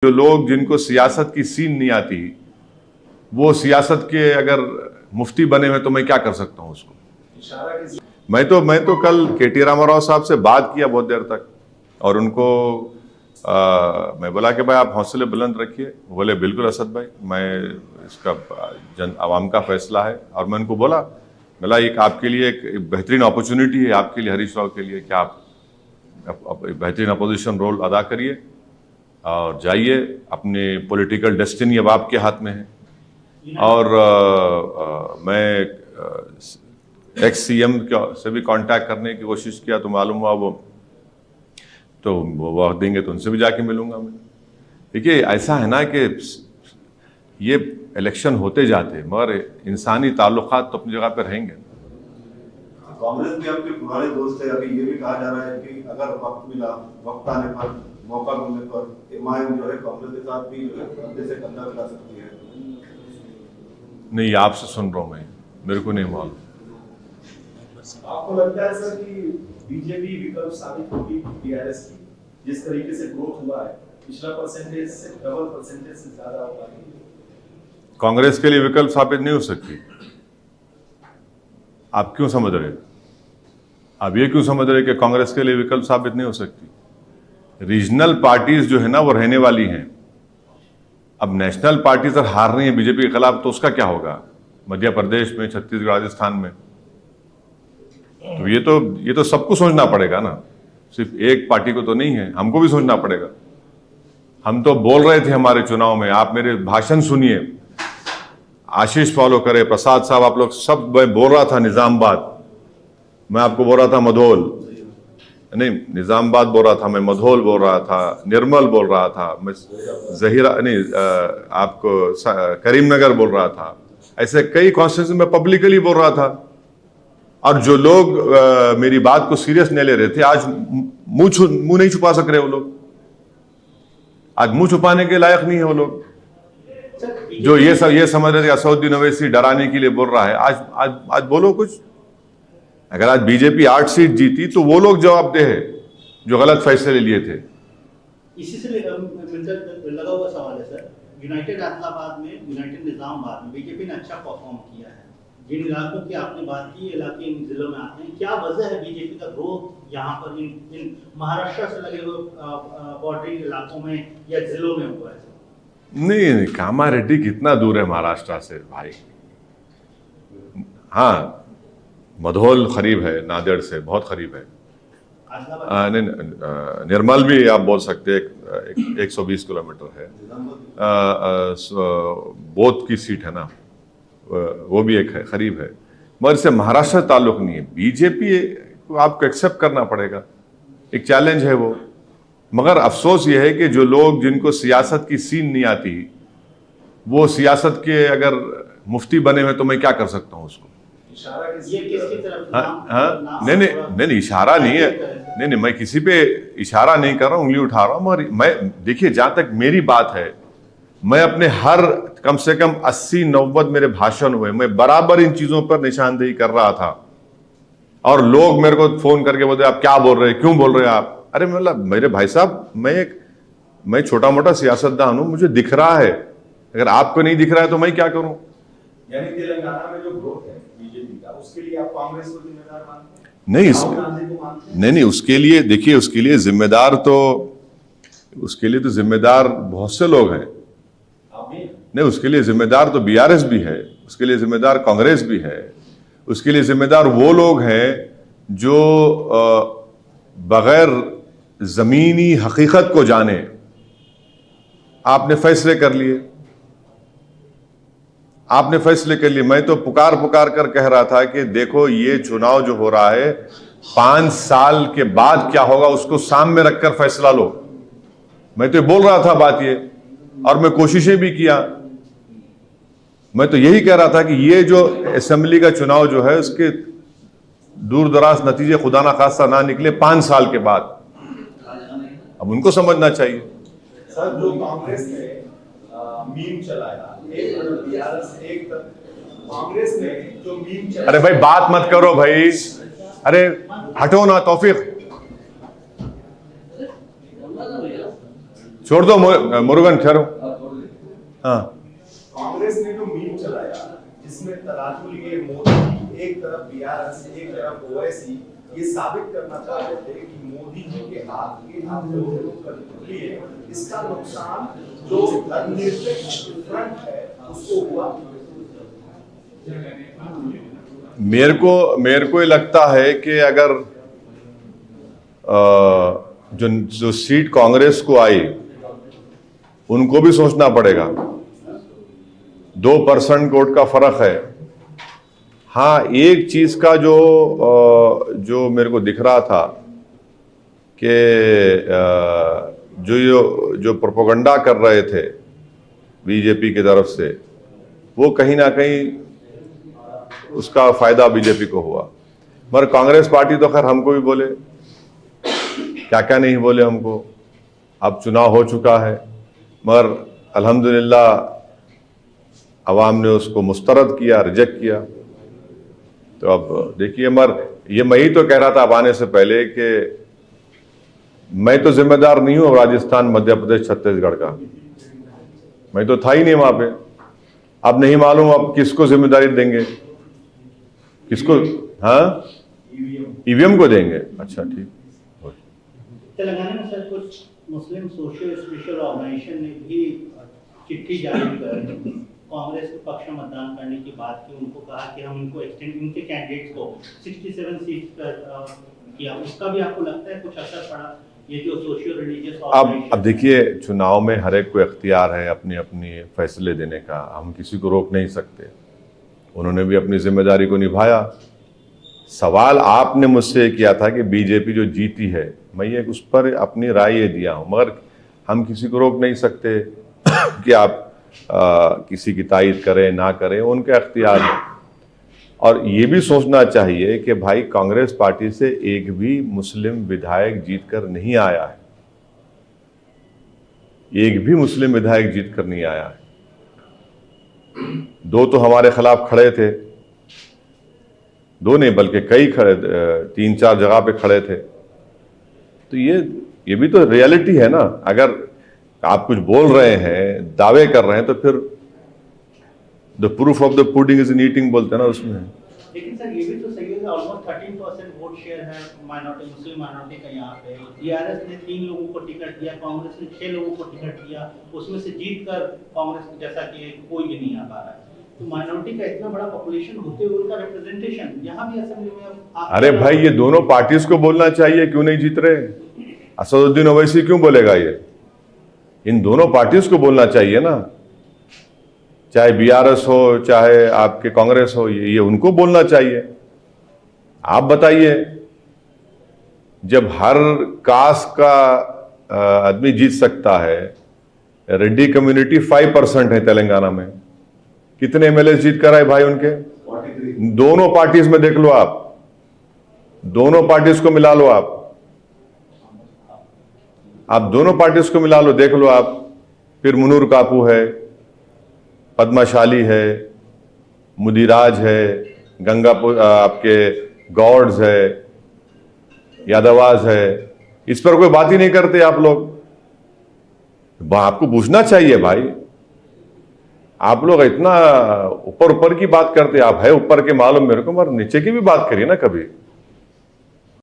जो लोग जिनको सियासत की सीन नहीं आती, वो सियासत के अगर मुफ्ती बने हुए तो मैं क्या कर सकता हूं उसको। मैं तो कल के.टी. रामाराव साहब से बात किया बहुत देर तक, और उनको मैं बोला कि भाई आप हौसले बुलंद रखिए। बोले बिल्कुल असद भाई, मैं इसका आवाम का फैसला है। और मैं उनको बोला एक आपके लिए एक बेहतरीन अपॉर्चुनिटी है, आपके लिए, हरीश राव के लिए, कि आप बेहतरीन अपोजिशन रोल अदा करिए और जाइए। अपने पॉलिटिकल डेस्टिनी अब आपके हाथ में है। और मैं एक्स सीएम से भी कांटेक्ट करने की कोशिश किया तो मालूम हुआ वो वक्त देंगे तो उनसे भी जाके मिलूंगा मैं। देखिए ऐसा है ना कि ये इलेक्शन होते जाते, मगर इंसानी ताल्लुकात तो अपनी जगह पर रहेंगे। कांग्रेस में आपके पुराने दोस्त है, अभी ये भी कहा जा रहा है कि अगर वक्त मिला, वक्त आने पर, मौका मिलने पर एमआईएम जो है कांग्रेस के साथ भी जो है कंधे से कंधा मिला सकती है। नहीं, आपसे सुन रहा हूं मैं, मेरे को नहीं मालूम। आपको लगता है सर कि बीजेपी विकल्प साबित होगी टीआरएस की? जिस तरीके से ग्रोथ हुआ है, पिछला परसेंटेज से डबल परसेंटेज से ज्यादा होगा। कांग्रेस के लिए विकल्प साबित नहीं हो सकती। आप क्यों समझ रहे? आप ये क्यों समझ रहे कि कांग्रेस के लिए विकल्प साबित नहीं हो सकती? रीजनल पार्टीज जो है ना वो रहने वाली हैं। अब नेशनल पार्टीज अगर हार रही हैं बीजेपी के खिलाफ तो उसका क्या होगा? मध्य प्रदेश में, छत्तीसगढ़, राजस्थान में। तो ये तो सबको सोचना पड़ेगा ना, सिर्फ एक पार्टी को तो नहीं है, हमको भी सोचना पड़ेगा। हम तो बोल रहे थे हमारे चुनाव में, आप मेरे भाषण सुनिए, आशीष फॉलो करे, प्रसाद साहब, आप लोग सब। मैं बोल रहा था निजामाबाद, मैं आपको बोल रहा था मधोल, नहीं निजामाबाद बोल रहा था मैं, मधोल बोल रहा था, निर्मल बोल रहा था मैं, जहीरा नहीं आपको करीमनगर बोल रहा था। ऐसे कई कॉन्स्टिट्यूंसी में पब्लिकली बोल रहा था। और जो लोग मेरी बात को सीरियस नहीं ले रहे थे, आज मुंह नहीं छुपा सक रहे वो लोग। आज मुंह छुपाने के लायक नहीं है वो लोग। जो ये समझ रहे थे असदुद्दीन ओवैसी डराने के लिए बोल रहा है, आज बोलो कुछ। अगर आज बीजेपी 8 सीट जीती तो वो लोग जवाबदेह है जो गलत फैसले लिए थे। इसी से लगा हुआ सवाल है सर। यूनाइटेड आदिलाबाद में, यूनाइटेड निजामाबाद में बीजेपी ने अच्छा परफॉर्म किया है। जिन इलाकों की आपने बात की, इलाके इन जिलों में आते हैं, क्या वजह है बीजेपी का ग्रोथ यहाँ पर इन महाराष्ट्र से लगे हुए बॉर्डरिंग इलाकों में या जिलों में हुआ है? नहीं, कामारेड्डी कितना दूर है महाराष्ट्र से भाई। हाँ, मधोल करीब है, नांदेड़ से बहुत करीब है। निर्मल भी आप बोल सकते हैं 120 किलोमीटर है। बोध की सीट है ना, वो भी एक है, करीब है, मगर इससे महाराष्ट्र ताल्लुक नहीं है। बीजेपी को आपको एक्सेप्ट करना पड़ेगा, एक चैलेंज है वो। मगर अफसोस ये है कि जो लोग जिनको सियासत की सीन नहीं आती, वो सियासत के अगर मुफ्ती बने हुए तो मैं क्या कर सकता हूं उसको। ये किसकी तरफ? नहीं, इशारा नहीं है। नहीं, मैं किसी पे इशारा नहीं कर रहा हूं, उंगली उठा रहा हूं। मगर मैं, देखिए, जहां तक मेरी बात है, मैं अपने हर कम से कम 80-90 मेरे भाषण हुए, मैं बराबर इन चीजों पर निशानदेही कर रहा था। और लोग मेरे को फोन करके बोलते आप क्या बोल रहे हैं, क्यों बोल रहे हैं आप? अरे मतलब मेरे भाई साहब, मैं छोटा मोटा सियासतदान हूं, मुझे दिख रहा है। अगर आपको नहीं दिख रहा है तो मैं क्या करूं? यानी तेलंगाना में जो ग्रोथ है बीजेपी का, उसके लिए आप कांग्रेस को जिम्मेदार मानते हैं? नहीं, उसके लिए देखिए, उसके लिए जिम्मेदार बहुत से लोग हैं। नहीं, उसके लिए जिम्मेदार तो बीआरएस भी है, उसके लिए जिम्मेदार कांग्रेस भी है, उसके लिए जिम्मेदार वो लोग हैं जो बगैर जमीनी हकीकत को जाने आपने फैसले कर लिए। मैं तो पुकार कर कह रहा था कि देखो, ये चुनाव जो हो रहा है, 5 साल के बाद क्या होगा उसको सामने रखकर फैसला लो। मैं तो बोल रहा था बात ये, और मैं कोशिशें भी किया। मैं तो यही कह रहा था कि ये जो असेंबली का चुनाव जो है, उसके दूर दराज नतीजे खुदा ना खास्ता ना निकले 5 साल के बाद। अब उनको समझना चाहिए। सर, जो कांग्रेस ने मीम चलाया, एक कांग्रेस ने जो मीम चलाया। अरे भाई, बात मत करो भाई, अरे हटो ना तौफीक। छोड़ दो मुरुगन, ठहरो। हाँ, कांग्रेस ने जो मीम चलाया जिसमें तराजू लिए मोदी एक तरफ बीआरएस एक तरफ ओवैसी, ये साबित करना चाह रहे थे कि मोदी जी के हाथ के आप लोगों को लिए इसका नुकसान जो धर्मनिरपेक्ष फ्रंट है उसको हुआ। मेरे को ये लगता है कि अगर जो सीट कांग्रेस को आई उनको भी सोचना पड़ेगा। 2% वोट का फर्क है। हाँ, एक चीज का जो मेरे को दिख रहा था कि जो प्रोपेगेंडा कर रहे थे बीजेपी की तरफ से, वो कहीं ना कहीं उसका फायदा बीजेपी को हुआ। मगर कांग्रेस पार्टी तो खैर हमको भी बोले, क्या क्या नहीं बोले हमको। अब चुनाव हो चुका है, मगर अल्हम्दुलिल्लाह अवाम ने उसको मुस्तरद किया, रिजेक्ट किया। तो अब देखिए, मगर ये मैं ही तो कह रहा था अब आने से पहले कि मैं तो जिम्मेदार नहीं हूं राजस्थान, मध्य प्रदेश, छत्तीसगढ़ का। मैं तो था ही नहीं वहां पे। अब नहीं मालूम अब किसको जिम्मेदारी देंगे, किसको। हाँ, ईवीएम को देंगे। अच्छा, ठीक। तेलंगाना में सर कुछ मुस्लिम सोशल स्पेशल ऑर्गेनाइजेशन ने भी चिट्ठी जारी कर कांग्रेस के पक्ष में मतदान करने की बात की। उनको कहा कि हम इनको एक्सटेंड, इनके कैंडिडेट्स को 67 सीट पर किया। उसका भी आपको लगता है कुछ असर पड़ा? ये जो सोशियो रिलीजियस अब देखिए, चुनाव में हर एक को इख्तियार है अपनी अपनी फैसले देने का, हम किसी को रोक नहीं सकते। उन्होंने भी अपनी जिम्मेदारी को निभाया। सवाल आपने मुझसे किया था कि बीजेपी जो जीती है, मैं ये उस पर अपनी राय ये दिया हूं, मगर हम किसी को रोक नहीं सकते कि आप किसी की तायद करें ना करें, उनका इख्तियार है। और ये भी सोचना चाहिए कि भाई कांग्रेस पार्टी से एक भी मुस्लिम विधायक जीतकर नहीं आया है, एक भी मुस्लिम विधायक जीतकर नहीं आया है। 2 तो हमारे खिलाफ खड़े थे, 2 नहीं बल्कि कई खड़े, 3-4 जगह पे खड़े थे। तो ये भी तो रियलिटी है ना। अगर आप कुछ बोल रहे हैं, दावे कर रहे हैं, तो फिर the proof of the pudding is in eating बोलते हैं ना उसमें। लेकिन सर ये भी तो सही है, ऑलमोस्ट 13% वोट शेयर है माइनॉरिटी, मुस्लिम माइनॉरिटी का यहाँ पे। बीआरएस ने 3 लोगों को टिकट दिया, कांग्रेस ने 6 लोगों को टिकट दिया, उसमें से जीतकर कांग्रेस जैसा कि कोई भी नहीं आ पा रहा है। तो माइनॉरिटी का इतना बड़ा पॉपुलेशन होते हुए उनका रिप्रेजेंटेशन यहाँ भी असेंबली में अरे भाई, ये दोनों पार्टीज को बोलना चाहिए, क्यों नहीं जीत रहे? असदुद्दीन ओवैसी क्यों बोलेगा? ये इन दोनों पार्टीज को बोलना चाहिए ना, चाहे बीआरएस हो चाहे आपके कांग्रेस हो, ये उनको बोलना चाहिए। आप बताइए, जब हर कास्ट का आदमी जीत सकता है, रेड्डी कम्युनिटी 5% है तेलंगाना में, कितने एमएलए जीत कर आए भाई उनके? 43। दोनों पार्टीज में देख लो आप, दोनों पार्टीज को मिला लो आप दोनों पार्टीज को मिला लो, देख लो आप। फिर मुनूर कापू है, पद्माशाली है, मुदिराज है, गंगापुर आपके गौड्स है, यादवाज है, इस पर कोई बात ही नहीं करते आप लोग। आपको पूछना चाहिए भाई, आप लोग इतना ऊपर ऊपर की बात करते, आप है ऊपर के मालूम मेरे को, मगर नीचे की भी बात करिए ना कभी।